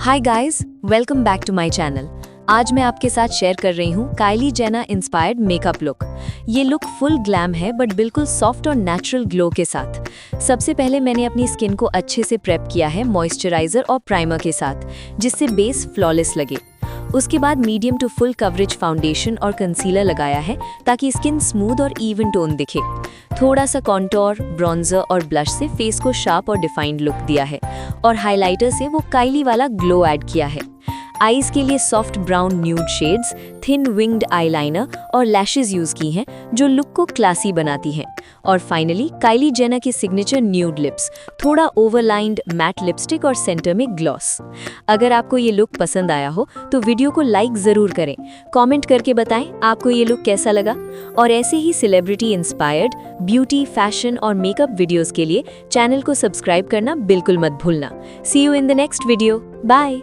Hi guys, welcome back to my channel. आज मैं आपके साथ शेयर कर रही हूँ Kylie Jenner inspired makeup look. ये लुक फुल ग्लैम है बट बिल्कुल सॉफ्ट और नेचुरल ग्लो के साथ। सबसे पहले मैंने अपनी स्किन को अच्छे से प्रेप किया है मॉइस्चराइजर और प्राइमर के साथ, जिससे बेस फ्लॉलेस लगे। उसके बाद medium to full coverage foundation और कंसीलर लगाया है ताकि स्किन स्मूथ और इवन टोन दिखे। थोड़ा सा कॉन्टोर, ब्रॉन्जर और ब्लश से फेस को शार्प और डिफाइंड लुक दिया है और हाइलाइटर से वो काइली वाला ग्लो ऐड किया है। आईज के लिए soft brown nude shades, thin winged eyeliner और लैशेस यूज की हैं जो लुक को क्लासी बनाती हैं। और फाइनली काइली जेनर की सिग्नेचर न्यूड लिप्स, थोड़ा ओवरलाइंड मैट लिपस्टिक और सेंटर में ग्लॉस। अगर आपको ये लुक पसंद आया हो तो वीडियो को लाइक ज़रूर करें, कमेंट करके बताएं आपको ये लुक कैसा लगा। और ऐसे ही सेलिब्रिटी इंस्पायर्ड ब्यूटी, फैशन और मेकअप वीडियोज़ के लिए चैनल को सब्सक्राइब करना बिल्कुल मत भूलना। See you in the next video. Bye.